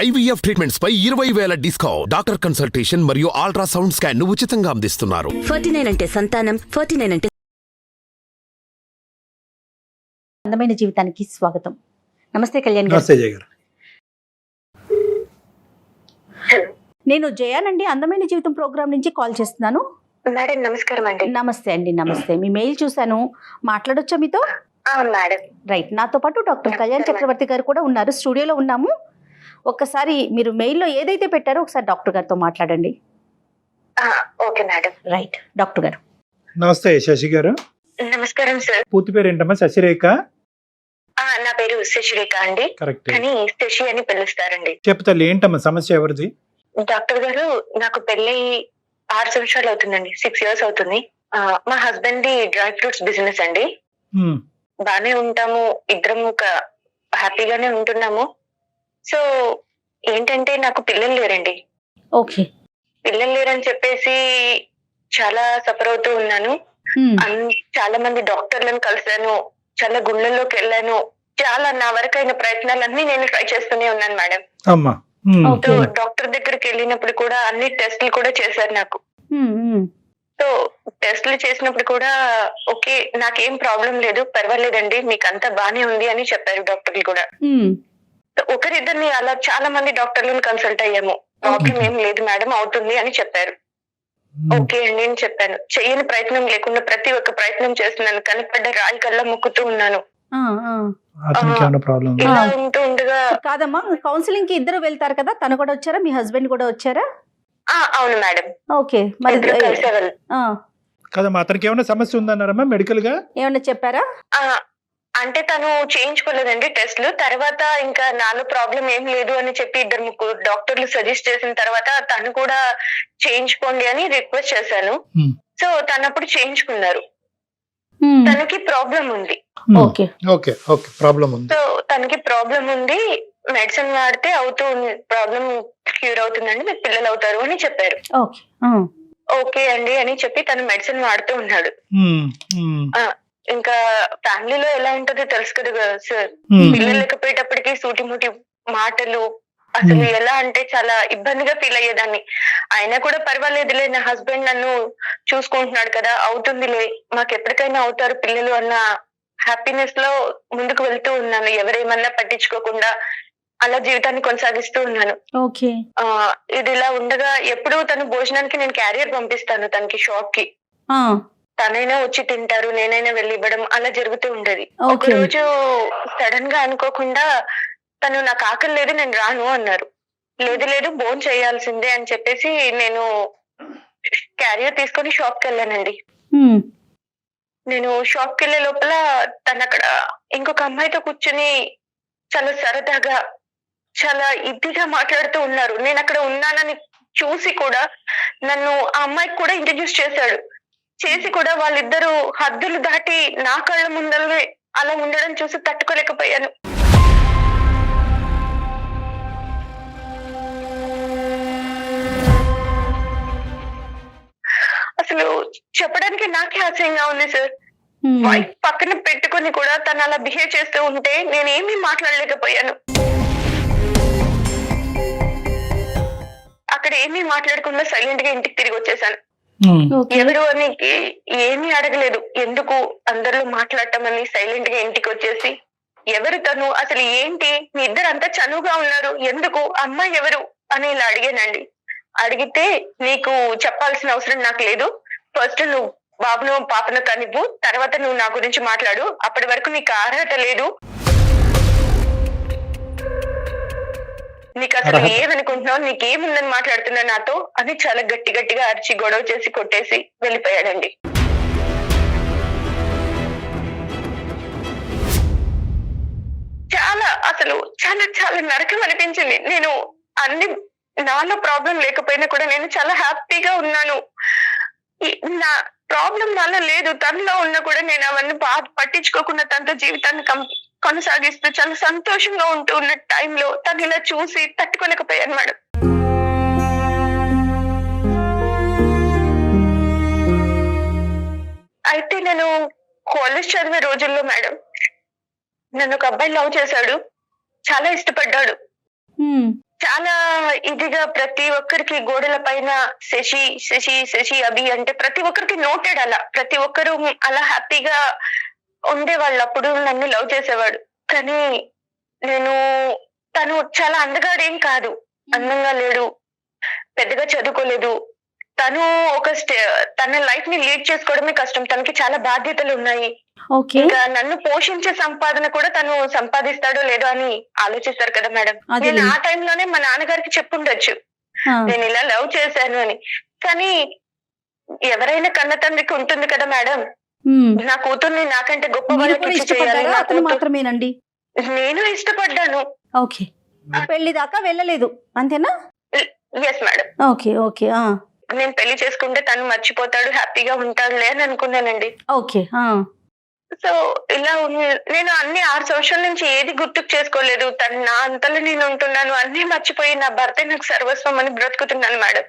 IVF treatments పై 20,000 discount. Doctor consultation మరియు ultrasound scan ను ఉచితంగా అందిస్తున్నారు. 49 అంటే సంతానం, 49 అంటే అందమైన జీవితానికి స్వాగతం. నమస్తే కళ్యాణ్ గారు. నమస్తే జయ గారు. నేను జయానండి, అందమైన జీవితం ప్రోగ్రామ్ నుంచి కాల్ చేస్తున్నాను. మేడం నమస్కారం అండి. నమస్తే అండి. నమస్తే. మీ మెయిల్ చూశాను, మాట్లాడొచ్చా మీతో? Madam right. నాతో పాటు డాక్టర్ కళ్యాణ్ చక్రవర్తి గారు కూడా ఉన్నారు, స్టూడియోలో ఉన్నాము. ఒక్కసారి మీరు మెయిల్లో ఏదైతే పెట్టారో ఒకసారి డాక్టర్ గారితో మాట్లాడండి. Okay madam. రైట్ డాక్టర్ గారు. నమస్తే శశి గారు. నమస్కారం సార్. పూర్తి పేరు ఏంటమ్మా? శశిరేఖ? నా పేరు శశిరేఖ అండి, కరెక్ట్. కానీ శశి అని పిలుస్తారండి. చెప్పు తల్లి, ఏంటమ్మా సమస్య? ఎవరిది? డాక్టర్ గారు, నాకు పెళ్ళి 6 సంవత్సరాలు అవుతుందండి, 6 years అవుతుంది. మా husband the dry fruits business అండి. బానే ఉంటాము, ఇద్దరం హ్యాపీగానే ఉంటున్నాము. సో ఏంటంటే నాకు పిల్లలు లేరండి. ఓకే. పిల్లలు లేరని చెప్పేసి చాలా సఫర్ అవుతూ ఉన్నాను. చాలా మంది డాక్టర్లను కలిసాను, చాలా గుళ్ళల్లోకి వెళ్ళాను, చాలా నా వరకైన ప్రయత్నాలన్నీ నేను ట్రై చేస్తూనే ఉన్నాను మేడం. అమ్మా. డాక్టర్ దగ్గరికి వెళ్ళినప్పుడు కూడా అన్ని టెస్టులు కూడా చేశారు నాకు. సో టెస్టులు చేసినప్పుడు కూడా ఓకే, నాకేం ప్రాబ్లం లేదు, పర్వాలేదండి, మీకు అంతా బానే ఉంది అని చెప్పారు డాక్టర్లు కూడా. ఒకరిద్దరిని అలా చాలా మంది డాక్టర్లను కన్సల్ట్ అయ్యాము. ప్రాబ్లం ఏం లేదు మేడం, అవుతుంది అని చెప్పారు. ఓకే అండి అని చెప్పాను. చెయ్యని ప్రయత్నం లేకుండా ప్రతి ఒక్క ప్రయత్నం చేస్తున్నాను. కనపడ్డ రాయి కల్లా మొక్కుతూ ఉన్నాను. ఇలా ఉంటూ ఉండగా కాదమ్మా, కౌన్సిలింగ్ కి ఇద్దరు వెళ్తారు కదా, తను కూడా వచ్చారా, మీ హస్బెండ్ కూడా వచ్చారా? అవును మేడం. ఓకే. మరి కదమ్మా, అతనికి ఏమైనా సమస్య ఉందన్నారమ్మా మెడికల్ గా? ఏమన్నా చెప్పారా? అంటే తను చేయించుకోలేదండి టెస్ట్లు. తర్వాత ఇంకా నాలో ప్రాబ్లం ఏం లేదు అని చెప్పి 2-3 డాక్టర్లు సజెస్ట్ చేసిన తర్వాత తను కూడా చేయించుకోండి అని రిక్వెస్ట్ చేశాను. సో తను అప్పుడు చేయించుకున్నారు. తనకి ప్రాబ్లం ఉంది. ఓకే ఓకే ఓకే, ప్రాబ్లం ఉంది. సో తనకి ప్రాబ్లం ఉంది, మెడిసిన్ వాడితే ప్రాబ్లం క్యూర్ అవుతుందండి, మీకు పిల్లలు అవుతారు అని చెప్పారు. ఓకే అండి అని చెప్పి తను మెడిసిన్ వాడుతూ ఉన్నాడు. ఇంకా ఫ్యామిలీలో ఎలా ఉంటుందో తెలుసు కదా సార్. పిల్లలు లేకపోయేటప్పటికి సూటిముటి మాటలు, అసలు ఎలా అంటే చాలా ఇబ్బందిగా ఫీల్ అయ్యేదాన్ని. అయినా కూడా పర్వాలేదులే, నా హస్బెండ్ నన్ను చూసుకుంటున్నాడు కదా, అవుతుందిలే, మాకు ఎప్పటికైనా అవుతారు పిల్లలు అన్న హ్యాపీనెస్ లో ముందుకు వెళ్తూ ఉన్నాను. ఎవరేమన్నా పట్టించుకోకుండా అలా జీవితాన్ని కొనసాగిస్తూ ఉన్నాను. ఇది ఇలా ఉండగా ఎప్పుడు తను భోజనానికి నేను క్యారియర్ పంపిస్తాను తనకి, షాప్ కి. తనైనా వచ్చి తింటారు, నేనైనా వెళ్ళి ఇవ్వడం, అలా జరుగుతూ ఉండేది. ఒక రోజు సడన్ గా అనుకోకుండా తను నాకు ఆకలి లేదు, నేను రాను అన్నారు. లేదు భోజనం చేయాల్సిందే అని చెప్పేసి నేను క్యారియర్ తీసుకొని షాప్ కి వెళ్ళానండి. నేను షాప్ కి వెళ్ళే లోపల తను అక్కడ ఇంకొక అమ్మాయితో కూర్చుని చాలా సరదాగా చాలా ఇదిగా మాట్లాడుతూ ఉన్నారు. నేను అక్కడ ఉన్నానని చూసి కూడా నన్ను ఆ అమ్మాయికి కూడా ఇంట్రడ్యూస్ చేసి కూడా వాళ్ళిద్దరూ హద్దులు దాటి నా కళ్ళ ముందరే అలా ఉండడం చూసి తట్టుకోలేకపోయాను. అసలు చెప్పడానికి నాకే ఆశ్చర్యంగా ఉంది సార్. వైఫ్ పక్కన పెట్టుకుని కూడా తను అలా బిహేవ్ చేస్తూ ఉంటే నేనేమీ మాట్లాడలేకపోయాను. అక్కడ ఏమీ మాట్లాడకుండా సైలెంట్ గా ఇంటికి తిరిగి వచ్చేసాను. ఎవరు అని ఏమీ అడగలేదు, ఎందుకు అందరిలో మాట్లాడటం అని సైలెంట్ గా ఇంటికి వచ్చేసి, ఎవరు తను, అసలు ఏంటి, మీ ఇద్దరు అంతా చనువుగా ఉన్నారు, ఎందుకు, అమ్మాయి ఎవరు అని ఇలా అడిగానండి. అడిగితే నీకు చెప్పాల్సిన అవసరం నాకు లేదు, ఫస్ట్ నువ్వు బాబును పాపను కనివ్వు, తర్వాత నువ్వు నా గురించి మాట్లాడు, అప్పటి వరకు నీకు అర్హత లేదు, నీకు అసలు ఏమనుకుంటున్నావు, నీకేముందని మాట్లాడుతున్నా నాతో అని చాలా గట్టిగా అరిచి గొడవ చేసి కొట్టేసి వెళ్ళిపోయాడండి. అసలు చాలా నరకం అనిపించింది. నేను అన్ని నాలో ప్రాబ్లం లేకపోయినా కూడా నేను చాలా హ్యాపీగా ఉన్నాను. నా ప్రాబ్లం వల్ల లేదు, తనలో ఉన్నా కూడా నేను అవన్నీ పట్టించుకోకుండా తనతో జీవితాన్ని కొనసాగిస్తూ చాలా సంతోషంగా ఉంటూ ఉన్న టైంలో తను ఇలా చూసి తట్టుకోలేకపోయాను మేడం. అయితే నేను కాలేజ్ చదివే రోజుల్లో మేడం నన్ను ఒక అబ్బాయి లవ్ చేశాడు, చాలా ఇష్టపడ్డాడు. చాలా ఇదిగా ప్రతి ఒక్కరికి గోడల పైన శశి శశి శశి అభి అంటే ప్రతి ఒక్కరికి నోటెడ్, అలా ప్రతి ఒక్కరు అలా హ్యాపీగా ఉండేవాళ్ళు. అప్పుడు నన్ను లవ్ చేసేవాడు. కానీ తను చాలా అందగాడేం కాదు, అందంగా లేడు, పెద్దగా చదువుకోలేదు. తను తన లైఫ్ ని లీడ్ చేసుకోవడమే కష్టం. తనకి చాలా బాధ్యతలు ఉన్నాయి. ఓకే. ఇంకా నన్ను పోషించే సంపాదన కూడా తను సంపాదిస్తాడో లేదో అని ఆలోచిస్తారు కదా మేడం. నేను ఆ టైంలోనే మా నాన్నగారికి చెప్పుండొచ్చు నేను ఇలా లవ్ చేశాను అని. కానీ ఎవరైనా కన్న తండ్రికి ఉంటుంది కదా మేడం, నా కూతుర్ని నాకంటే గొప్ప వాళ్ళకి ఇచ్చి చేయాలి. అతను మాత్రమేనండి. నేను ఇష్టపడ్డాను. ఓకే. పెళ్లి దాకా వెళ్ళలేదు అంతేనా? Yes madam. Okay okay. నేను పెళ్లి చేసుకుంటే తను మర్చిపోతాడు, హ్యాపీగా ఉంటాడులే అని అనుకున్నానండి. ఓకే. సో ఇలా నేను అన్ని 6 సంవత్సరాల నుంచి ఏది గుర్తుకు చేసుకోలేదు. తను నా అంతలో నేను ఉంటున్నాను, అన్ని మర్చిపోయి నా భర్త నాకు సర్వస్వం అని బ్రతుకుతున్నాను మేడం.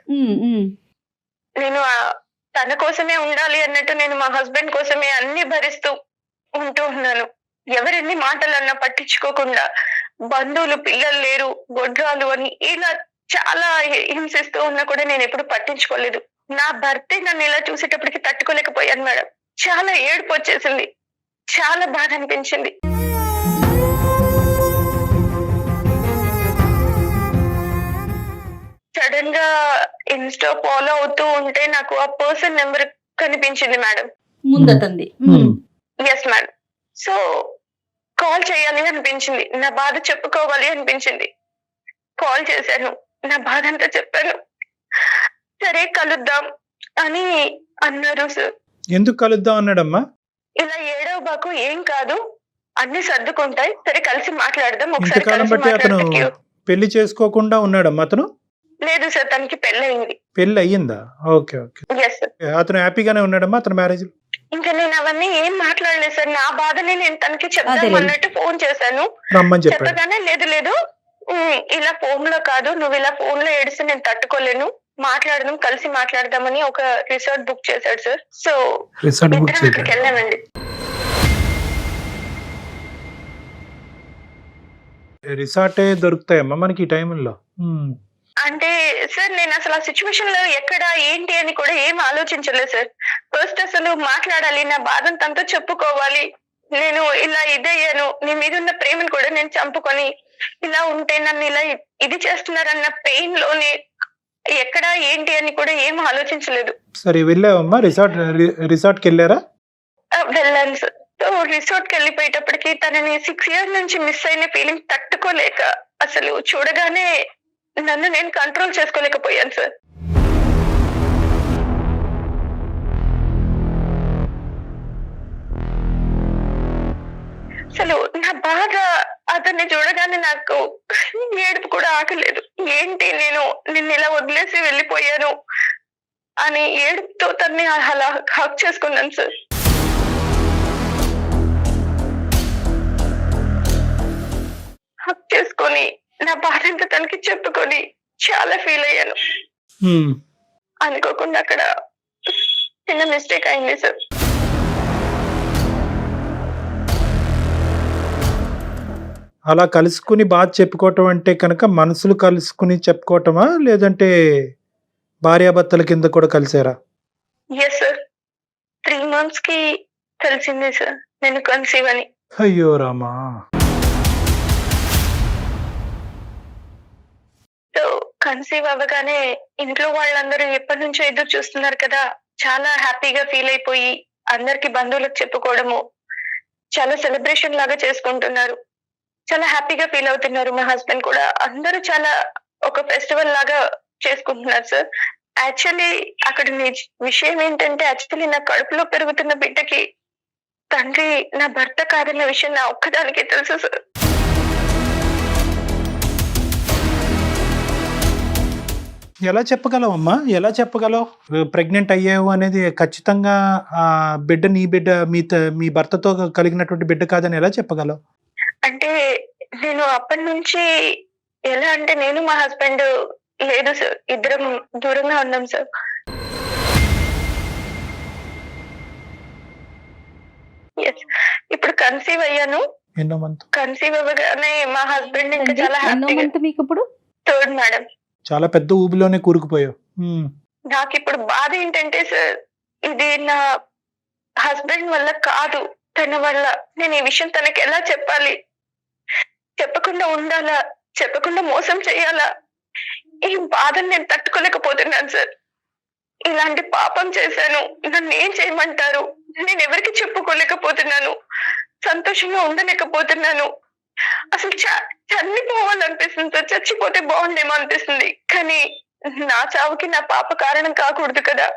నేను తన కోసమే ఉండాలి అన్నట్టు నేను మా హస్బెండ్ కోసమే అన్ని భరిస్తూ ఉంటూ ఉన్నాను. ఎవరెన్ని మాటలు అన్నా పట్టించుకోకుండా, బంధువులు పిల్లలు లేరు, గొడ్రాలు అని ఇలా చాలా హింసిస్తూ ఉన్నా కూడా నేను ఎప్పుడు పట్టించుకోలేదు. నా భర్తే నన్ను ఇలా చూసేటప్పటికి తట్టుకోలేకపోయాను మేడం. చాలా ఏడుపు వచ్చేసింది, చాలా బాధ అనిపించింది. సడన్ గా ఇన్స్టా ఫాలో అవుతూ ఉంటే నాకు ఆ పర్సన్ నెంబర్ కనిపించింది మేడం. ముందతంది. Yes madam. సో కాల్ చేయాలి అనిపించింది, నా బాధ చెప్పుకోవాలి అనిపించింది. కాల్ చేశాను, నా బాధ అంతా చెప్పాను. సరే కలుద్దాం అని అన్నారు సార్. ఎందుకు కలుద్దాం అన్నాడమ్మా? ఇలా ఏడవ బాకు, ఏం కాదు, అన్ని సర్దుకుంటాయి, సరే కలిసి మాట్లాడదాం ఒకసారి. ఇంతకాలం బట్టి అతను పెళ్లి చేసుకోకుండా ఉన్నాడమ్మా అతను? లేదు సార్, తనకి పెళ్లి అయింది. పెళ్లి అయ్యిందా? Okay okay. Yes sir. అతను హ్యాపీగానే ఉన్నాడమ్మా అతను మ్యారేజ్? ఇంకా నేను అవన్నీ ఏం మాట్లాడలేదు సార్. నా బాధని నేను తనకి చెప్దాం అన్నట్టు ఫోన్ చేశాను. రమ్మని చెప్పాడు. చెప్పగానే లేదు ఇలా ఫోన్ లో కాదు, నువ్వు ఇలా ఫోన్ లో ఏడిస్తే నేను తట్టుకోలేను, మాట్లాడదాం, కలిసి మాట్లాడదామని ఒక రిసార్ట్ బుక్ చేశాడు సార్. సో రిసార్ట్ బుక్ చేశాడు. అక్కడికి వెళ్ళామండి. రిసార్టే దొరుకుతాయమ్మా మనకి ఈ టైంలో? అంటే సార్ నేను అసలు ఆ సిచ్యువేషన్ లో ఎక్కడ ఏంటి అని కూడా ఏం ఆలోచించలేదు సార్. ఫస్ట్ అసలు మాట్లాడాలి, నా బాధను తనతో చెప్పుకోవాలి. నేను ఇలా ఇదయ్యాను, నీ మీద ఉన్న ప్రేమను కూడా నేను చంపుకొని ఇలా ఉంటే నన్ను ఇలా ఇది చేస్తున్నారన్న పెయిన్ లోనే ఎక్కడ ఏంటి అని కూడా ఏం ఆలోచించలేదు. సరే వెళ్ళావమ్మా రిసార్ట్కి వెళ్ళారా? వెళ్ళాను సార్. సో రిసార్ట్ కి వెళ్ళిపోయేటప్పటికి తనని 6 years నుంచి మిస్ అయిన ఫీలింగ్ తట్టుకోలేక అసలు చూడగానే నన్ను నేను కంట్రోల్ చేసుకోలేకపోయాను సార్. అసలు నా బాధ అతన్ని చూడగానే నాకు ఏడుపు కూడా ఆగలేదు. ఏంటి నిన్ను ఇలా వదిలేసి వెళ్ళిపోయాను అని ఏడుపుతో తన్ని అలా హక్ చేసుకున్నాను సార్. హక్ చేసుకొని నా బాధ అంతా తనకి చెప్పుకొని చాలా ఫీల్ అయ్యాను. అనుకోకుండా అక్కడ చిన్న మిస్టేక్ అయింది సార్. అలా కలుసుకుని బాధ చెప్పుకోవటం అంటే కనుక మనసులు కలుసుకుని చెప్పుకోవటమా, లేదంటే భార్యాభర్తల కింద కూడా కలిసారా? Yes sir. 3 months కి తెలిసింది సార్ నేను కన్సీవ్ అని. అయ్యో రామా. సో కన్సీవ్ అవ్వగానే ఇంట్లో వాళ్ళందరూ ఎప్పటి నుంచో ఎదురు చూస్తున్నారు కదా, చాలా హ్యాపీగా ఫీల్ అయిపోయి అందరికి బంధువులకు చెప్పుకోవడము, చాలా సెలబ్రేషన్ లాగా చేసుకుంటున్నారు, చాలా హ్యాపీగా ఫీల్ అవుతున్నారు. మా హస్బెండ్ కూడా అందరూ చాలా ఒక ఫెస్టివల్ లాగా చేసుకుంటున్నారు సార్. యాక్చువల్లీ అక్కడ విషయం ఏంటంటే, యాక్చువల్లీ నా కడుపులో పెరుగుతున్న బిడ్డకి తండ్రి నా భర్త కాదన్న విషయం నా ఒక్కదానికే తెలుసు సార్. ఎలా చెప్పగలవు అమ్మా, ఎలా చెప్పగలవు ప్రెగ్నెంట్ అయ్యావు అనేది? ఖచ్చితంగా ఆ బిడ్డ నీ బిడ్డ, మీ భర్తతో కలిగినటువంటి బిడ్డ కాదని ఎలా చెప్పగలవు? అంటే నేను అప్పటి నుంచి ఎలా అంటే, నేను మా హస్బెండ్ లేదు సార్, ఇద్దరం దూరంగా ఉన్నాం సార్. ఇప్పుడు కన్సీవ్ అయ్యాను. ఎన్నో మంత్? కన్సీవ్ అవ్వగానే మా హస్బెండ్ ఇంకా చాలా హ్యాపీగా. మీకు ఇప్పుడు థర్డ్ మేడం. చాలా పెద్ద ఊబిలోనే కూరుకుపోయావు. నాకు ఇప్పుడు బాధ ఏంటంటే సార్, ఇది నా హస్బెండ్ వల్ల కాదు, తన వల్ల. నేను ఈ విషయం తనకి ఎలా చెప్పాలి? చెప్పకుండా ఉండాలా? చెప్పకుండా మోసం చేయాలా? ఈ బాధను నేను తట్టుకోలేకపోతున్నాను సార్. ఇలాంటి పాపం చేశాను, నన్ను ఏం చేయమంటారు? నేను ఎవరికి చెప్పుకోలేకపోతున్నాను, సంతోషంగా ఉండలేకపోతున్నాను. అసలు చనిపోవాలనిపిస్తుంది సార్, చచ్చిపోతే బాగుండేమో అనిపిస్తుంది. కానీ నా చావుకి నా పాప కారణం కాకూడదు కదా.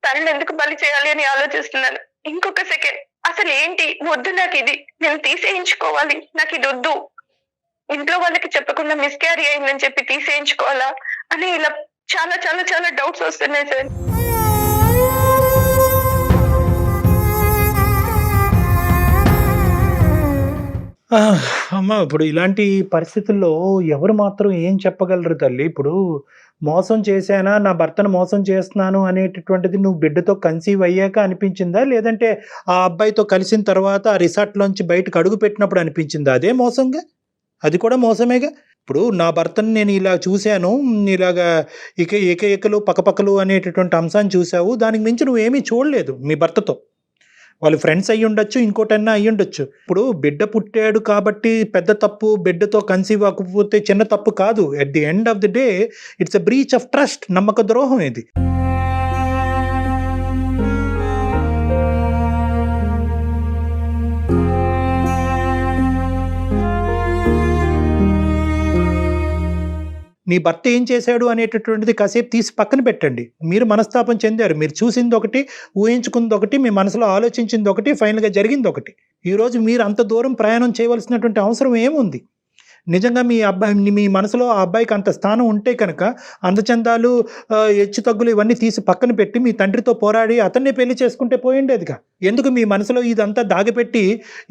తనని ఎందుకు బలి చేయాలి అని ఆలోచిస్తున్నాను. ఇంకొక సెకండ్, అసలు ఏంటి వద్దు నాకు ఇది, నేను తీసేయించుకోవాలి, నాకు ఇది వద్దు, ఇంట్లో వాళ్ళకి చెప్పకుండా మిస్క్యారీ అయిందని చెప్పి తీసేయించుకోవాలా అని ఇలా చాలా చాలా చాలా డౌట్స్ వస్తున్నాయి సార్. అమ్మ, ఇప్పుడు ఇలాంటి పరిస్థితుల్లో ఎవరు మాత్రం ఏం చెప్పగలరు తల్లి? ఇప్పుడు మోసం చేశానా, నా భర్తను మోసం చేస్తున్నాను అనేటటువంటిది నువ్వు బిడ్డతో కన్సీవ్ అయ్యాక అనిపించిందా, లేదంటే ఆ అబ్బాయితో కలిసిన తర్వాత ఆ రిసార్ట్లోంచి బయటకు అడుగు పెట్టినప్పుడు అనిపించిందా? అదే మోసంగా, అది కూడా మోసమేగా. ఇప్పుడు నా భర్తను నేను ఇలా చూశాను, ఇలాగా ఏకలు పక్కపక్కలు అనేటటువంటి అంశాన్ని చూసావు, దానికి మించి నువ్వేమీ చూడలేదు మీ భర్తతో. వాళ్ళు ఫ్రెండ్స్ అయ్యి ఉండొచ్చు, ఇంకోటన్నా అయ్యి ఉండొచ్చు. ఇప్పుడు బిడ్డ పుట్టాడు కాబట్టి పెద్ద తప్పు, బిడ్డతో కన్సీవ్ అవ్వకపోతే చిన్న తప్పు కాదు. At the end of the day it's a breach of trust, నమ్మక ద్రోహం ఇది. నీ భర్త ఏం చేశాడు అనేటటువంటిది కాసేపు తీసి పక్కన పెట్టండి. మీరు మనస్తాపం చెందారు, మీరు చూసింది ఒకటి, ఊహించుకుంది ఒకటి, మీ మనసులో ఆలోచించింది ఒకటి, ఫైనల్గా జరిగింది ఒకటి. ఈరోజు మీరు అంత దూరం ప్రయాణం చేయవలసినటువంటి అవసరం ఏముంది? నిజంగా మీ మనసులో ఆ అబ్బాయికి అంత స్థానం ఉంటే కనుక అందచందాలు, హెచ్చు తగ్గులు ఇవన్నీ తీసి పక్కన పెట్టి మీ తండ్రితో పోరాడి అతన్నే పెళ్లి చేసుకుంటే పోయిండేదిగా. ఎందుకు మీ మనసులో ఇదంతా దాగిపెట్టి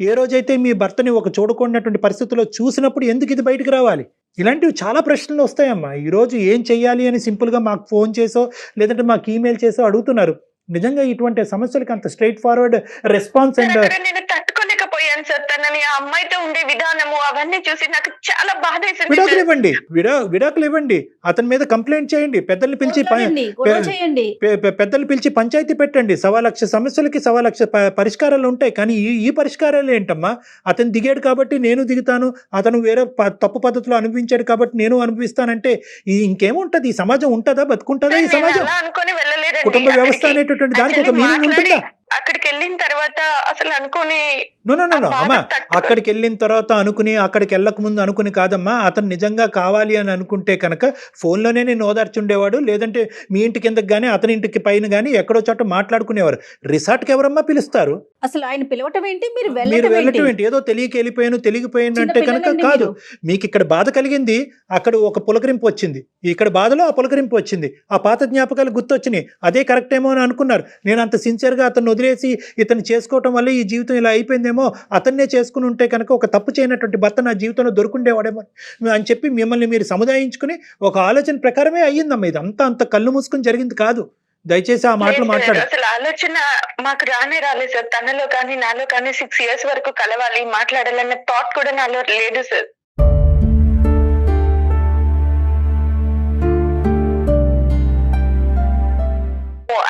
ఏ రోజైతే మీ భర్తని ఒక చూడకూడనటువంటి పరిస్థితుల్లో చూసినప్పుడు ఎందుకు ఇది బయటకు రావాలి? ఇలాంటివి చాలా ప్రశ్నలు వస్తాయమ్మా. ఈరోజు ఏం చెయ్యాలి అని సింపుల్గా మాకు ఫోన్ చేసో లేదంటే మాకు ఈమెయిల్ చేసో అడుగుతున్నారు. నిజంగా ఇటువంటి సమస్యలకు అంత స్ట్రైట్ ఫార్వర్డ్ రెస్పాన్స్ అండ్ నేను తట్టుకోలేకపోయాను సార్. తనని ఆ అమ్మాయితో ఉండే విధానము అవన్నీ చూసి నాకు చాలా బాధ వేసింది. విడాకులు ఇవ్వండి, అతని మీద కంప్లైంట్ చేయండి, పెద్దల్ని పిలిచి పంచాయతీ పెట్టండి. 1,00,000 సమస్యలకి 1,00,000 పరిష్కారాలు ఉంటాయి. కానీ ఈ పరిష్కారాలు ఏంటమ్మా? అతను దిగాడు కాబట్టి నేను దిగుతాను, అతను వేరే తప్పు పద్ధతిలో అనుభవించాడు కాబట్టి నేను అనుభవిస్తానంటే ఇంకేముంటది? ఈ సమాజం ఉంటుందా? బతుకుంటుందా ఈ సమాజం? కుటుంబ వ్యవస్థ అనేటువంటి దానికి ఒక మీనింగ్ ఉంటుందా? అక్కడికి వెళ్ళిన తర్వాత అసలు అనుకుని అమ్మా, అక్కడికి వెళ్ళిన తర్వాత అనుకుని, అక్కడికి వెళ్ళక ముందు అనుకుని కాదమ్మా. అతను నిజంగా కావాలి అని అనుకుంటే కనుక ఫోన్లోనే నేను ఓదార్చుండేవాడు, లేదంటే మీ ఇంటి కిందకి కానీ అతని ఇంటికి పైన కానీ ఎక్కడో చోట మాట్లాడుకునేవారు. రిసార్ట్కి ఎవరమ్మా పిలుస్తారు? అసలు ఆయన పిలవటం ఏంటి, మీరు వెళ్ళటం ఏంటి? ఏదో తెలియకపోయాను అంటే కనుక కాదు. మీకు ఇక్కడ బాధ కలిగింది, అక్కడ ఒక పులకరింపు వచ్చింది, ఇక్కడ బాధలో ఆ పులకరింపు వచ్చింది, ఆ పాత జ్ఞాపకాలు గుర్తొచ్చినాయి, అదే కరెక్ట్ ఏమో అని అనుకున్నారు. నేను అంత సిన్సియర్గా అతను వదిలేసి ఇతను చేసుకోవటం వల్ల ఈ జీవితం ఇలా అయిపోయిందేమో, అతన్నే చేసుకుని ఉంటే కనుక ఒక తప్పు చేయనటువంటి భర్త నా జీవితంలో దొరుకుండేవాడేమో అని చెప్పి మిమ్మల్ని మీరు సముదాయించుకుని ఒక ఆలోచన ప్రకారమే అయ్యిందమ్మా. ఇది అంత కళ్ళు మూసుకుని జరిగింది కాదు. దయచేసి ఆ మాటలు మాట్లాడారు. అసలు ఆలోచన మాకు రాలేదు సార్. తనలో కానీ నాలో కానీ 6 years వరకు కలవాలి, మాట్లాడాలన్న థాట్ కూడా నాలో లేదు సార్.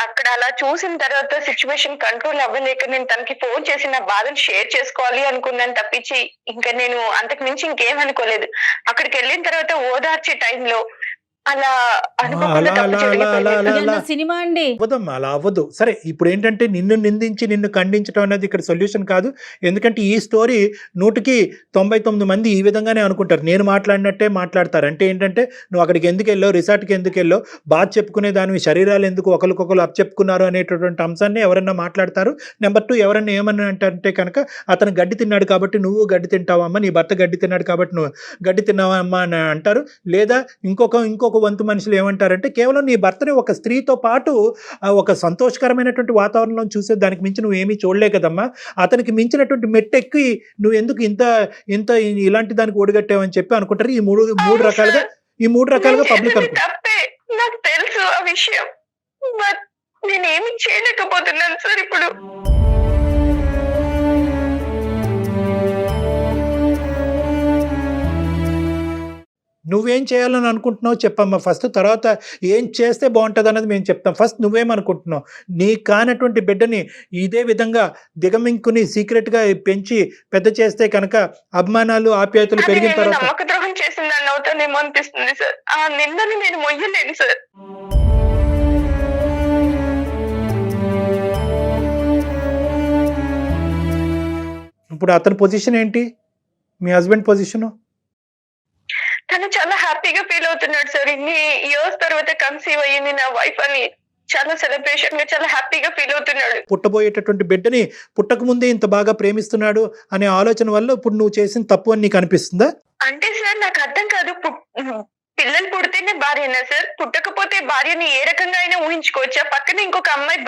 అక్కడ అలా చూసిన తర్వాత సిచ్యువేషన్ కంట్రోల్ అవ్వలేక నేను తనకి ఫోన్ చేసి నా బాధను షేర్ చేసుకోవాలి అనుకున్నాను తప్పించి ఇంకా నేను అంతకు మించి ఇంకేం అనుకోలేదు. అక్కడికి వెళ్ళిన తర్వాత ఓదార్చే టైంలో అలా సినిమా అండి అవ్వదమ్మా, అలా అవ్వదు. సరే, ఇప్పుడు ఏంటంటే నిన్ను నిందించి నిన్ను ఖండించడం అనేది ఇక్కడ సొల్యూషన్ కాదు. ఎందుకంటే ఈ స్టోరీ 199 మంది ఈ విధంగానే అనుకుంటారు, నేను మాట్లాడినట్టే మాట్లాడతారు. అంటే ఏంటంటే నువ్వు అక్కడికి ఎందుకు వెళ్ళావు, రిసార్ట్కి ఎందుకు వెళ్ళావు, బాధ చెప్పుకునే దానివి శరీరాలు ఎందుకు ఒకరికొకరు అప్పచెప్పుకున్నారు అనేటటువంటి అంశాన్ని ఎవరన్నా మాట్లాడతారు. నెంబర్ 2, ఎవరన్నా ఏమన్నా అంటే కనుక అతను గడ్డి తిన్నాడు కాబట్టి నువ్వు గడ్డి తింటావమ్మా, నీ భర్త గడ్డి తిన్నాడు కాబట్టి నువ్వు గడ్డి తిన్నావమ్మా అని అంటారు. లేదా ఇంకొక వంతు మనుషులు ఏమంటారంటే కేవలం నీ భర్తని ఒక స్త్రీతో పాటు ఒక సంతోషకరమైనటువంటి వాతావరణంలో చూసే దానికి మించి నువ్వు ఏమీ చూడలే కదమ్మా, అతనికి మించినటువంటి మెట్టెక్కి నువ్వు ఎందుకు ఇంత ఇలాంటి దానికి ఓడిగట్టావని చెప్పి అనుకుంటారు. ఈ మూడు రకాలుగా పబ్లిక్ నాకు తెలుసు ఆ విషయం. నేనేమి చేయలేకపోతున్నాను సార్ ఇప్పుడు. నువ్వేం చేయాలని అనుకుంటున్నావు చెప్పమ్మా ఫస్ట్, తర్వాత ఏం చేస్తే బాగుంటుంది అన్నది మేము చెప్తాం. ఫస్ట్ నువ్వేమనుకుంటున్నావు? నీ కానటువంటి బిడ్డని ఇదే విధంగా దిగమింకుని సీక్రెట్గా పెంచి పెద్ద చేస్తే కనుక అభిమానాలు ఆప్యాయతలు అది పెరిగిన నేను తర్వాత నమ్మక ద్రోహం చేసిందని అవుతానేమో అనిపిస్తుంది సార్. ఆ నిందని నేను మొయ్యలేను సార్. ఇప్పుడు అతని పొజిషన్ ఏంటి, మీ హస్బెండ్ పొజిషను? తను చాలా హ్యాపీగా ఫీల్ అవుతున్నాడు సార్. ఇన్ని ఇయర్స్ తర్వాత కన్సీవ్ అయ్యింది నా వైఫ్ అని చాలా సెలబ్రేషన్ గా చాలా హ్యాపీగా ఫీల్ అవుతున్నాడు. పుట్టబోయేటటువంటి బిడ్డని పుట్టక ముందే ఇంత బాగా ప్రేమిస్తున్నాడు అనే ఆలోచన వల్ల ఇప్పుడు నువ్వు చేసిన తప్పు అని నీకు అనిపిస్తుందా? అంటే సార్ నాకు అర్థం కాదు, పిల్లలు పుడితేనే భార్యనా సార్? పుట్టకపోతే భార్యని ఏ రకంగా అయినా ఊహించుకోవచ్చా? పక్కన ఇంకొక అమ్మాయి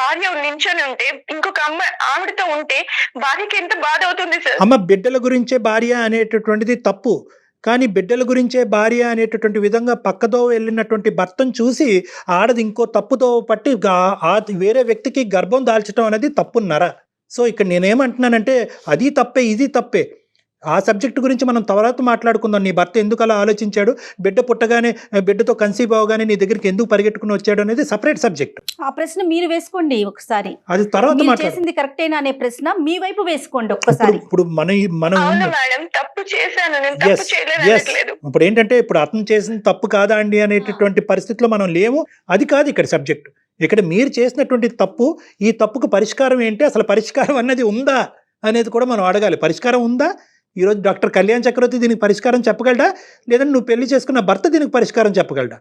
భార్య నించొని ఉంటే ఇంకొక అమ్మాయి ఆవిడతో ఉంటే భార్యకి ఎంత బాధ అవుతుంది సార్? అమ్మ, బిడ్డల గురించే భార్య అనేటటువంటిది తప్పు, కానీ బిడ్డల గురించే భార్య అనేటటువంటి విధంగా పక్కదో వెళ్ళినటువంటి భర్తను చూసి ఆడది ఇంకో తప్పుతో పట్టి వేరే వ్యక్తికి గర్భం దాల్చడం అనేది తప్పున్నారా? సో ఇక్కడ నేనేమంటున్నానంటే అది తప్పే, ఇది తప్పే. ఆ సబ్జెక్ట్ గురించి మనం తర్వాత మాట్లాడుకుందాం. నీ భర్త ఎందుకు అలా ఆలోచించాడు, బిడ్డ పుట్టగానే బిడ్డతో కన్సీవ్ అవగానే నీ దగ్గరికి ఎందుకు పరిగెట్టుకుని వచ్చాడు అనేది సపరేట్ సబ్జెక్ట్. ఆ ప్రశ్న మీరు వేసుకోండి ఒకసారి. అది తర్వాత మీరు మాట్లాడు. చేసింది కరెక్టేనా అనే ప్రశ్న మీ వైపు వేసుకోండి ఒక్కసారి. ఇప్పుడు మనం అవును మేడం, తప్పు చేశాను, నేను తప్పు చేయలేదు. ఇప్పుడు ఏంటంటే ఇప్పుడు అతను చేసిన తప్పు కాదా అండి అనేటటువంటి పరిస్థితిలో మనం లేము. అది కాదు ఇక్కడ సబ్జెక్ట్. ఇక్కడ మీరు చేసినటువంటి తప్పు, ఈ తప్పుకు పరిష్కారం ఏంటి, అసలు పరిష్కారం అన్నది ఉందా అనేది కూడా మనం అడగాలి. పరిష్కారం ఉందా? ఈరోజు డాక్టర్ కళ్యాణ్ చక్రవర్తి దీనికి పరిష్కారం చెప్పగలడా, లేదంటే నువ్వు పెళ్లి చేసుకున్న భర్త దీనికి పరిష్కారం చెప్పగలడా?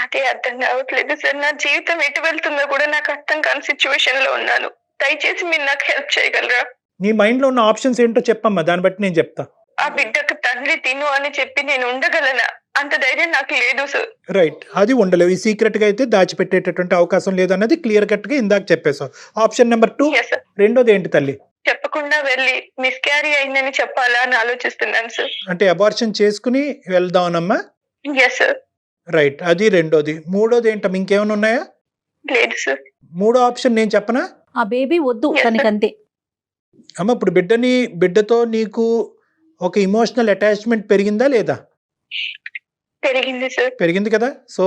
అదే అర్థం కావట్లేదు సార్. నా జీవితం ఎటు వెళ్తుందో కూడా నాకు అర్థం కాని సిచ్యువేషన్ లో ఉన్నాను. దయచేసి మీరు నాకు హెల్ప్ చేయగలరా? నీ మైండ్లో ఉన్న ఆప్షన్స్ ఏంటో చెప్పమ్మా, దాన్ని బట్టి నేను చెప్తా. ఆ బిడ్డకు తండ్రి తిను అని చెప్పి నేను ఉండగలనా? అంత ధైర్యం నాకు లేదు సార్. రైట్, అది ఉండలేవు. ఈ సీక్రెట్గా అయితే దాచిపెట్టేటటువంటి అవకాశం లేదు అన్నది క్లియర్ కట్గా ఇందాక చెప్పేశావు. Option number 2. Yes, sir. రెండోది ఏంటి తల్లి? చెప్పకుండా వెళ్ళి మిస్క్యారీ అయిందని చెప్పాలా అని ఆలోచిస్తున్నాను సార్. అంటే అబార్షన్ చేసుకుని వెళ్దామనమ్మా? Yes sir. రైట్, అది రెండోది. మూడోది ఏంటమ్మా, ఇంకేమైనా ఉన్నాయా? లేదు సార్. మూడో ఆప్షన్ నేను చెప్పనా? ఆ బేబీ వద్దు Yes, sir. తనకంతే. అమ్మ, ఇప్పుడు బిడ్డతో నీకు ఒక ఇమోషనల్ అటాచ్మెంట్ పెరిగిందా లేదా? పెరిగింది సార్. పెరిగింది కదా. సో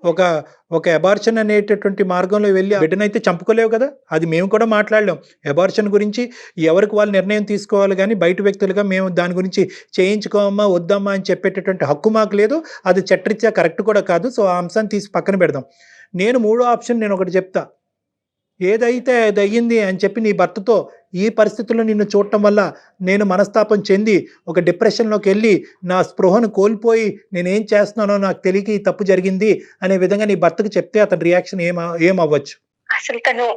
ఒక అబార్షన్ అనేటటువంటి మార్గంలో వెళ్ళి బిడ్డనైతే చంపుకోలేవు కదా. అది మేము కూడా మాట్లాడలేం. అబార్షన్ గురించి ఎవరికి వాళ్ళు నిర్ణయం తీసుకోవాలి, కానీ బయట వ్యక్తులుగా మేము దాని గురించి చేయించుకోమా వద్దామా అని చెప్పేటటువంటి హక్కు మాకు లేదు. అది చట్టరీత్యా కరెక్ట్ కూడా కాదు. సో ఆ అంశాన్ని తీసి పక్కన పెడదాం. నేను మూడో ఆప్షన్ నేను ఒకటి చెప్తా. ఏదైతే అది అయ్యింది అని చెప్పి నీ భర్తతో ఈ పరిస్థితుల్లో నిన్ను చూడటం వల్ల నేను మనస్తాపం చెంది ఒక డిప్రెషన్లోకి వెళ్ళి నా స్పృహను కోల్పోయి నేనేం చేస్తున్నానో నాకు తెలియక ఈ తప్పు జరిగింది అనే విధంగా నీ భర్తకు చెప్తే అతని రియాక్షన్ ఏమవ్వచ్చు? అసలు తను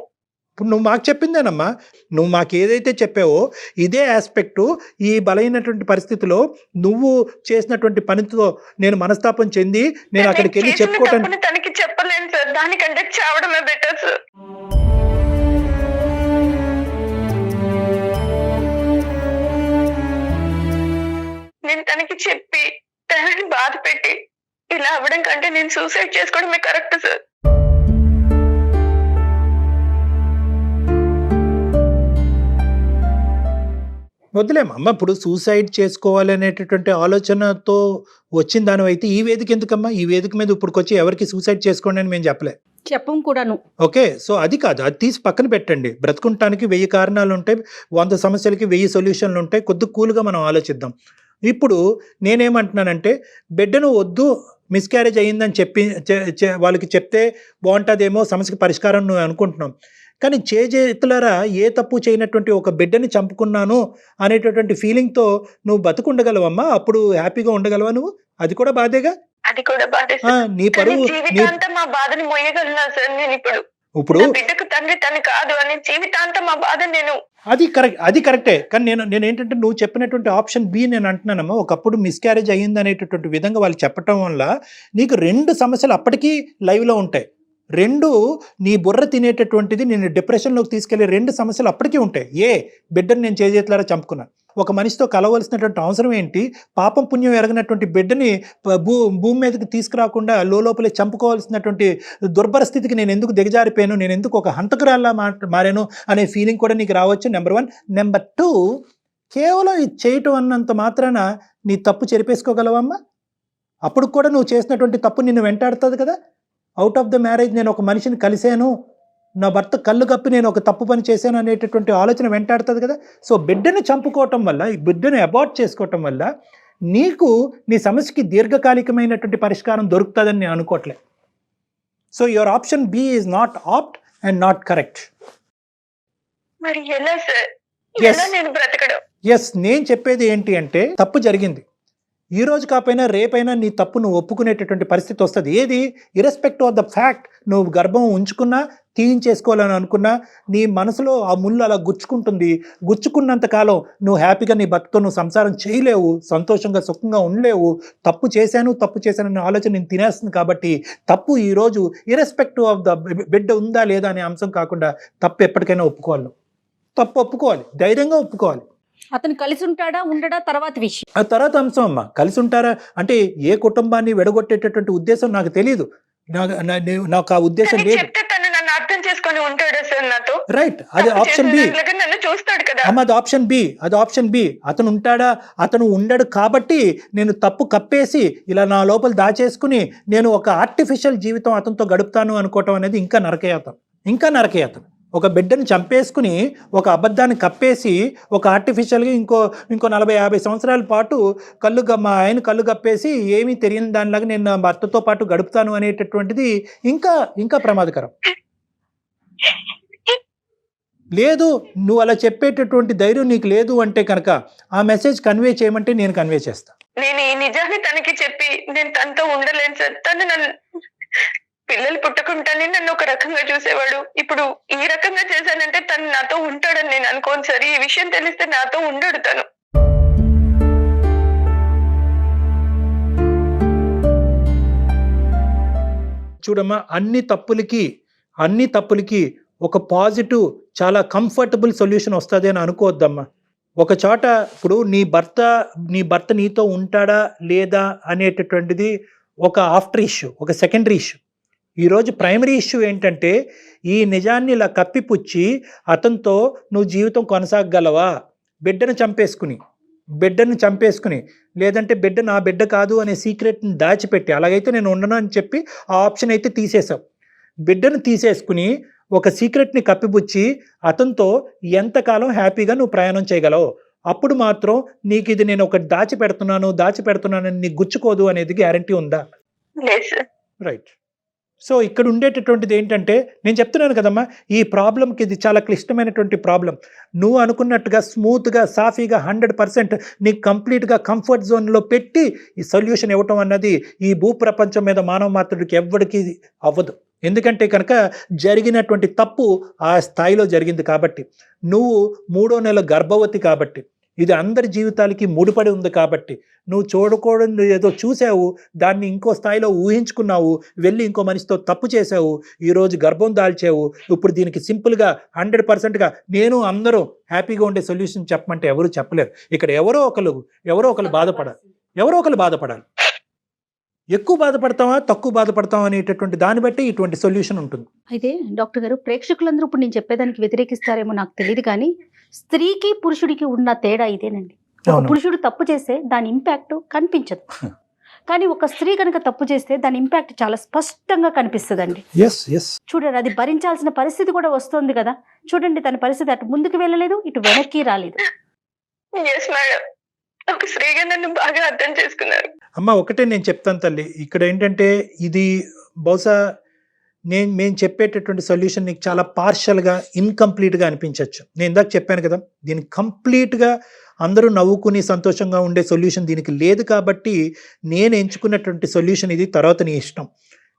ఇప్పుడు నువ్వు మాకు చెప్పిందేనమ్మా, నువ్వు మాకు ఏదైతే చెప్పావో ఇదే ఆస్పెక్టు ఈ బలైనటువంటి పరిస్థితిలో నువ్వు చేసినటువంటి పనితో నేను మనస్తాపం చెంది నేను అక్కడికి వెళ్ళి చెప్పుకోవటానికి తనకి చెప్పలేను సార్. దానికంటే చావడమే బెటర్ సార్. నేను తనకి చెప్పి తనని బాధ పెట్టి ఇలా అవ్వడం కంటే నేను సూసైడ్ చేసుకోవడమే కరెక్ట్ సార్. వద్దులేమమ్మా, ఇప్పుడు సూసైడ్ చేసుకోవాలి అనేటటువంటి ఆలోచనతో వచ్చిన దానివైతే ఈ వేదిక ఎందుకమ్మా? ఈ వేదిక మీద ఇప్పుడుకొచ్చి ఎవరికి సూసైడ్ చేసుకోండి అని మేము చెప్పలే, చెప్పం కూడాను. ఓకే. సో అది కాదు, అది తీసి పక్కన పెట్టండి. బ్రతుకుంటానికి 1000 కారణాలు ఉంటాయి, 100 సమస్యలకి 1000 సొల్యూషన్లు ఉంటాయి. కొద్ది కూల్గా మనం ఆలోచిద్దాం. ఇప్పుడు నేనేమంటున్నానంటే బిడ్డను వద్దు, మిస్క్యారేజ్ అయ్యిందని చెప్పి వాళ్ళకి చెప్తే బాగుంటుందేమో, సమస్యకి పరిష్కారం నువ్వు అనుకుంటున్నాం. కానీ చేతులారా ఏ తప్పు చేయనటువంటి ఒక బిడ్డని చంపుకున్నాను అనేటటువంటి ఫీలింగ్తో నువ్వు బతుకుండగలవమ్మా? అప్పుడు హ్యాపీగా ఉండగలవా నువ్వు? అది కూడా బాధేగా. అది కూడా బాధే. నీ పరువు జీవితాంతం మా బాధని మొయ్యగలనా సార్ నేను? ఇప్పుడు బిడ్డకు తండ్రి తను కాదు అని జీవితాంతం మా బాధ నేను. అది కరెక్టే. కానీ నేను ఏంటంటే నువ్వు చెప్పినటువంటి ఆప్షన్ బి నేను అంటున్నానమ్మా. ఒకప్పుడు మిస్క్యారేజ్ అయ్యింది అనేటటువంటి విధంగా వాళ్ళు చెప్పటం వల్ల నీకు 2 సమస్యలు అప్పటికీ లైవ్లో ఉంటాయి. 2 నీ బుర్ర తినేటటువంటిది నేను డిప్రెషన్లోకి తీసుకెళ్లే 2 సమస్యలు అప్పటికీ ఉంటాయి. బిడ్డను నేను చేతులారా చంపుకున్నాను. ఒక మనిషితో కలవలసినటువంటి అవసరం ఏంటి? పాపం పుణ్యం ఎరగనటువంటి బిడ్డని భూమి మీదకి తీసుకురాకుండా లోపలే చంపుకోవాల్సినటువంటి దుర్భర స్థితికి నేను ఎందుకు దిగజారిపోయాను, నేను ఎందుకు ఒక హంతకురాల్లా మారాను అనే ఫీలింగ్ కూడా నీకు రావచ్చు. నెంబర్ 1. నెంబర్ 2, కేవలం ఇది చేయటం అన్నంత మాత్రాన నీ తప్పు చెరిపేసుకోగలవమ్మా? అప్పుడు కూడా నువ్వు చేసినటువంటి తప్పు నిన్ను వెంటాడుతుంది కదా. అవుట్ ఆఫ్ ద మ్యారేజ్ నేను ఒక మనిషిని కలిశాను, నా భర్త కళ్ళు కప్పి నేను ఒక తప్పు పని చేశాను అనేటటువంటి ఆలోచన వెంటాడుతుంది కదా. సో బిడ్డను చంపుకోవటం వల్ల, ఈ బిడ్డను అబార్ట్ చేసుకోవటం వల్ల నీకు నీ సమస్యకి దీర్ఘకాలికమైనటువంటి పరిష్కారం దొరుకుతుందని నేను అనుకోవట్లే. So your option B is not apt and not correct. మరి ఎలా సార్, ఎలా నేను బ్రతకడం? ఎస్, నేను చెప్పేది ఏంటి అంటే తప్పు జరిగింది. ఈ రోజు కాకపోయినా రేపైనా నీ తప్పు నువ్వు ఒప్పుకునేటటువంటి పరిస్థితి వస్తుంది. ఏది? ఇర్రెస్పెక్టివ్ ఆఫ్ ద ఫ్యాక్ట్ నువ్వు గర్భం ఉంచుకున్నా, తీయించేసుకోవాలని అనుకున్నా, నీ మనసులో ఆ ముళ్ళు అలా గుచ్చుకుంటుంది. గుచ్చుకున్నంత కాలం నువ్వు హ్యాపీగా నీ భర్తతో నువ్వు సంసారం చేయలేవు, సంతోషంగా సుఖంగా ఉండలేవు. తప్పు చేశాను అనే ఆలోచన నేను తినేస్తుంది. కాబట్టి తప్పు ఈరోజు ఇర్రెస్పెక్టివ్ ఆఫ్ ద బిడ్డ ఉందా లేదా అనే అంశం కాకుండా తప్పు ఎప్పటికైనా ఒప్పుకోవాలి. తప్పు ఒప్పుకోవాలి, ధైర్యంగా ఒప్పుకోవాలి. అతను కలిసి ఉంటాడా ఉండడా తర్వాత విషయం, ఆ తర్వాత అంశం అమ్మా. కలిసి ఉంటారా అంటే ఏ కుటుంబాన్ని వెడగొట్టేటటువంటి ఉద్దేశం నాకు తెలియదు, నాకు ఆ ఉద్దేశం లేదు. చెప్తే తను నన్ను అర్థం చేసుకొని ఉంటాడు సార్ నాతో. రైట్, అది ఆప్షన్ బి. నన్ను చూస్తాడు కదా అమ్మ, అది ఆప్షన్ బి. అతను ఉంటాడా? అతను ఉండడు కాబట్టి నేను తప్పు కప్పేసి ఇలా నా లోపల దాచేసుకుని నేను ఒక ఆర్టిఫిషియల్ జీవితం అతనితో గడుపుతాను అనుకోవటం అనేది ఇంకా నరకయాతం. ఒక బిడ్డను చంపేసుకుని ఒక అబద్ధాన్ని కప్పేసి ఒక ఆర్టిఫిషియల్గా ఇంకో 40-50 సంవత్సరాల పాటు మా ఆయన కళ్ళు కప్పేసి ఏమీ తెలియని దానిలాగా నేను నా భర్తతో పాటు గడుపుతాను అనేటటువంటిది ఇంకా ప్రమాదకరం. లేదు, నువ్వు అలా చెప్పేటటువంటి ధైర్యం నీకు లేదు అంటే కనుక ఆ మెసేజ్ కన్వే చేయమంటే నేను కన్వే చేస్తాను. నేను ఈ నిజాన్ని తనకి చెప్పి నేను తనతో ఉండలేను సార్. తను నన్ను పిల్లలు పుట్టకుండానే నన్ను ఒక రకంగా చూసేవాడు. ఇప్పుడు ఈ రకంగా చేశానంటే తను నాతో ఉంటాడని నేను అనుకోను సార్. ఈ విషయం తెలిస్తే నాతో ఉండడు తను. చూడమ్మా, అన్ని తప్పులకి ఒక పాజిటివ్, చాలా కంఫర్టబుల్ సొల్యూషన్ వస్తుంది అని అనుకోవద్దమ్మా. ఒక చోట ఇప్పుడు నీ భర్త నీతో ఉంటాడా లేదా అనేటటువంటిది ఒక ఆఫ్టర్ ఇష్యూ, ఒక సెకండరీ ఇష్యూ. ఈరోజు ప్రైమరీ ఇష్యూ ఏంటంటే ఈ నిజాన్ని ఇలా కప్పిపుచ్చి అతనితో నువ్వు జీవితం కొనసాగగలవా? బిడ్డను చంపేసుకుని లేదంటే బిడ్డ నా బిడ్డ కాదు అనే సీక్రెట్ని దాచిపెట్టి, అలాగైతే నేను ఉండను అని చెప్పి ఆ ఆప్షన్ అయితే తీసేసావు. బిడ్డను తీసేసుకుని ఒక సీక్రెట్ని కప్పిపుచ్చి అతనితో ఎంతకాలం హ్యాపీగా నువ్వు ప్రయాణం చేయగలవు? అప్పుడు మాత్రం నీకు ఇది నేను ఒకటి దాచిపెడుతున్నానని నీకు గుచ్చుకోదు అనేది గ్యారంటీ ఉందా? రైట్. సో ఇక్కడ ఉండేటటువంటిది ఏంటంటే నేను చెప్తున్నాను కదమ్మా, ఈ ప్రాబ్లంకి ఇది చాలా క్లిష్టమైనటువంటి ప్రాబ్లం. నువ్వు అనుకున్నట్టుగా స్మూత్గా సాఫీగా 100% నీకు కంప్లీట్గా కంఫర్ట్ జోన్లో పెట్టి ఈ సొల్యూషన్ ఇవ్వటం అన్నది ఈ భూప్రపంచం మీద మానవ మాత్రుడికి ఎవ్వడికి అవ్వదు. ఎందుకంటే కనుక జరిగినటువంటి తప్పు ఆ స్థాయిలో జరిగింది కాబట్టి, నువ్వు 3వ నెల గర్భవతి కాబట్టి, ఇది అందరి జీవితాలకి ముడిపడి ఉంది కాబట్టి, నువ్వు చూడకూడదు ఏదో చూసావు, దాన్ని ఇంకో స్థాయిలో ఊహించుకున్నావు, వెళ్ళి ఇంకో మనిషితో తప్పు చేసావు, ఈరోజు గర్భం దాల్చావు. ఇప్పుడు దీనికి సింపుల్గా 100%గా నేను అందరూ హ్యాపీగా ఉండే సొల్యూషన్ చెప్పమంటే ఎవరు చెప్పలేరు. ఇక్కడ ఎవరో ఒకరు బాధపడాలి. ఎక్కువ బాధపడతావా తక్కువ బాధపడతావా అనేటటువంటి దాన్ని బట్టి ఇటువంటి సొల్యూషన్ ఉంటుంది. అయితే డాక్టర్ గారు, ప్రేక్షకులందరూ ఇప్పుడు నేను చెప్పేదానికి వ్యతిరేకిస్తారేమో నాకు తెలియదు, కానీ స్త్రీకి పురుషుడికి ఉన్న తేడా ఇదేనండి. ఒక పురుషుడు తప్పు చేస్తే దాని ఇంపాక్ట్ కనిపించదు, కానీ ఒక స్త్రీ కనుక తప్పు చేస్తే దాని ఇంపాక్ట్ చాలా స్పష్టంగా కనిపిస్తుందండి. చూడండి, అది భరించాల్సిన పరిస్థితి కూడా వస్తుంది కదా. చూడండి, తన పరిస్థితి అటు ముందుకు వెళ్ళలేదు, ఇటు వెనక్కి రాలేదు. ఒక స్త్రీగా నన్ను బాగా అర్థం చేసుకున్నారు. అమ్మ, ఒకటే నేను చెప్తాను తల్లి, ఇక్కడ ఏంటంటే ఇది బహుశా మేము చెప్పేటటువంటి సొల్యూషన్ నీకు చాలా పార్షల్గా, ఇన్కంప్లీట్గా అనిపించవచ్చు. నేను ఇందాక చెప్పాను కదా, దీనికి కంప్లీట్గా అందరూ నవ్వుకుని సంతోషంగా ఉండే సొల్యూషన్ దీనికి లేదు. కాబట్టి నేను ఎంచుకున్నటువంటి సొల్యూషన్ ఇది. తర్వాత నీ ఇష్టం.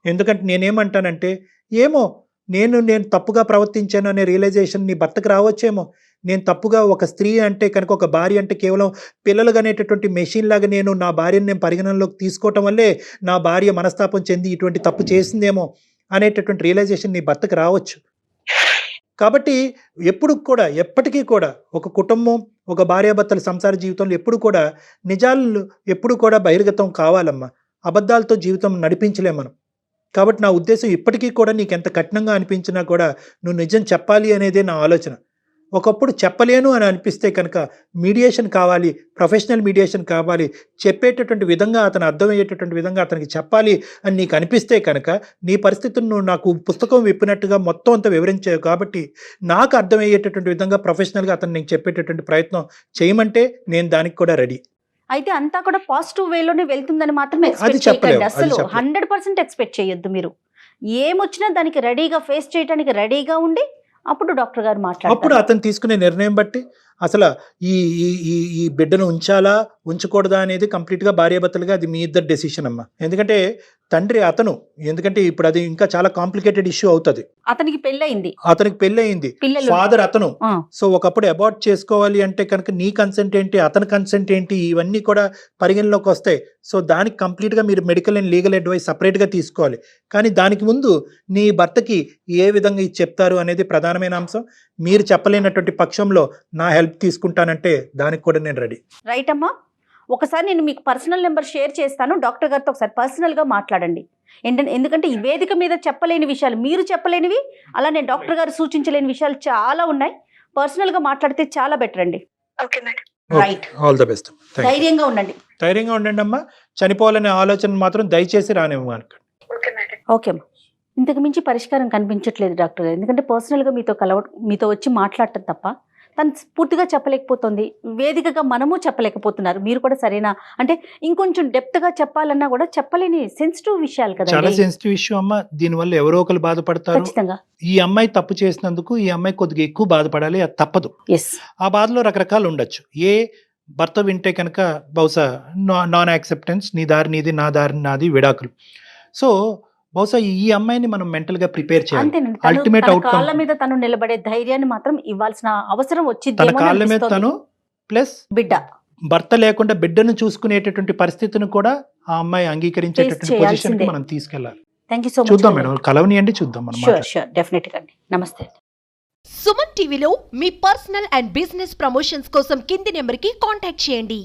ఎందుకంటే నేనేమంటానంటే, ఏమో నేను తప్పుగా ప్రవర్తించాను అనే రియలైజేషన్ నీ భర్తకు రావచ్చేమో. నేను తప్పుగా, ఒక స్త్రీ అంటే కనుక, ఒక భార్య అంటే కేవలం పిల్లలు అనేటటువంటి మెషిన్ లాగా నా భార్యను నేను పరిగణనలోకి తీసుకోవటం వల్లే నా భార్య మనస్తాపం చెంది ఇటువంటి తప్పు చేసిందేమో అనేటటువంటి రియలైజేషన్ నీ భర్తకు రావచ్చు. కాబట్టి ఎప్పటికీ కూడా ఒక కుటుంబం, ఒక భార్యాభర్తల సంసార జీవితంలో ఎప్పుడు కూడా నిజాలు ఎప్పుడు కూడా బహిర్గతం కావాలమ్మా. అబద్ధాలతో జీవితం నడిపించలేం మనం. కాబట్టి నా ఉద్దేశం ఇప్పటికీ కూడా నీకు ఎంత కఠినంగా అనిపించినా కూడా నువ్వు నిజం చెప్పాలి అనేదే నా ఆలోచన. ఒకప్పుడు చెప్పలేను అని అనిపిస్తే కనుక మీడియేషన్ కావాలి, ప్రొఫెషనల్ మీడియేషన్ కావాలి, చెప్పేటటువంటి విధంగా అతను అర్థమయ్యేటటువంటి విధంగా అతనికి చెప్పాలి అని నీకు అనిపిస్తే కనుక నీ పరిస్థితులను నువ్వు నాకు పుస్తకం విప్పినట్టుగా మొత్తం అంతా వివరించావు. కాబట్టి నాకు అర్థమయ్యేటటువంటి విధంగా ప్రొఫెషనల్గా అతను నీకు చెప్పేటటువంటి ప్రయత్నం చేయమంటే నేను దానికి కూడా రెడీ. అయితే అంతా కూడా పాజిటివ్ వేలోనే వెళ్తుందని మాత్రం అది ఎక్స్పెక్ట్ చెప్పలేము, చేయకండి. అది అసలు చెప్పలేము. 100% ఎక్స్పెక్ట్ చేయొద్దు. మీరు ఏమొచ్చినా దానికి రెడీగా ఫేస్ చేయడానికి రెడీగా ఉండి అప్పుడు డాక్టర్ గారు అప్పుడు మాట్లాడతారు. అతను తీసుకునే నిర్ణయం బట్టి అసలు ఈ ఈ ఈ ఈ బిడ్డను ఉంచాలా ఉంచకూడదా అనేది కంప్లీట్గా భార్యాభర్తలుగా అది మీ ఇద్దరు డెసిషన్ అమ్మా. ఎందుకంటే తండ్రి అతను, ఎందుకంటే ఇప్పుడు అది ఇంకా చాలా కాంప్లికేటెడ్ ఇష్యూ అవుతుంది. అతనికి పెళ్ళయింది, అతనికి పెళ్ళయింది, పిల్లలు ఫాదర్ అతను. ఆ, సో ఒకప్పుడు అబార్ట్ చేసుకోవాలి అంటే కనుక నీ కన్సెంట్ ఏంటి, అతని కన్సెంట్ ఏంటి, ఇవన్నీ కూడా పరిగణలోకి వస్తాయి. సో దానికి కంప్లీట్గా మీరు మెడికల్ అండ్ లీగల్ అడ్వైస్ సపరేట్గా తీసుకోవాలి. కానీ దానికి ముందు నీ భర్తకి ఏ విధంగా ఇది చెప్తారు అనేది ప్రధానమైన అంశం. మీరు చెప్పలేనటువంటి పక్షంలో నా హెల్ప్ తీసుకుంటానంటే దానికి కూడా నేను రెడీ. రైట్ అమ్మా. ఒకసారి నేను మీకు పర్సనల్ నెంబర్ షేర్ చేస్తాను. డాక్టర్ గారితో ఒకసారి పర్సనల్గా మాట్లాడండి. ఎందుకంటే ఈ వేదిక మీద చెప్పలేని విషయాలు, మీరు చెప్పలేనివి, అలానే డాక్టర్ గారు సూచించలేని విషయాలు చాలా ఉన్నాయి. పర్సనల్గా మాట్లాడితే చాలా బెటర్ అండి. Okay madam. Right. All the best. ధైర్యంగా ఉండండి. ధైర్యంగా ఉండండి అమ్మా. చనిపోవాలనే ఆలోచన మాత్రం దయచేసి రానివ్వను. Okay madam. ఓకే అమ్మా. ఇంతకు మించి పరిష్కారం కనిపించట్లేదు డాక్టర్ గారు. ఎందుకంటే పర్సనల్గా మీతో వచ్చి మాట్లాడటం తప్ప తను పూర్తిగా చెప్పలేకపోతుంది. వేదికగా మనము చెప్పలేకపోతున్నారు. మీరు కూడా సరేనా అంటే ఇంకొంచెం డెప్త్గా చెప్పాలన్నా కూడా చెప్పలేని సెన్సిటివ్ విషయాలు చాలా కదా. సెన్సిటివ్ ఇష్యూ అమ్మా. దీనివల్ల ఎవరో ఒకరు బాధపడతారు. ఖచ్చితంగా. ఈ అమ్మాయి తప్పు చేసినందుకు ఈ అమ్మాయి కొద్దిగా ఎక్కువ బాధపడాలి, అది తప్పదు. ఎస్. ఆ బాధలో రకరకాలు ఉండొచ్చు. భర్త వింటే కనుక బహుశా నాన్ యాక్సెప్టెన్స్, నీ దారి నీది, నా దారి నాది, విడాకులు. సో బహుశా ఈ అమ్మాయిని మనం మెంటల్ గా ప్రిపేర్ చేయాలి. అంతేనండి. అల్టిమేట్ తన అవుట్కమ్, కాళ్ళ మీద తను నిలబడే ధైర్యాన్ని మాత్రం ఇవ్వాల్సిన అవసరం తన వచ్చింది. కాళ్ళ మీద తను ప్లస్ బిడ్డ భర్త లేకుండా బిడ్డను చూసుకునేటటువంటి పరిస్థితిని కూడా ఆ అమ్మాయి అంగీకరించేటటువంటి Face పొజిషన్ కి చేయాల్సిందే. మనం తీసుకెళ్ళాలి. Thank you so much. చూద్దాం మేడం, కలవనియండి, చూద్దాం మనం. షూర్ డెఫినెట్ గా అండి. నమస్తే. సుమన్ టీవీలో మీ పర్సనల్ అండ్ బిజినెస్ ప్రమోషన్స్ కోసం కింది నెంబర్కి కాంటాక్ట్ చేయండి.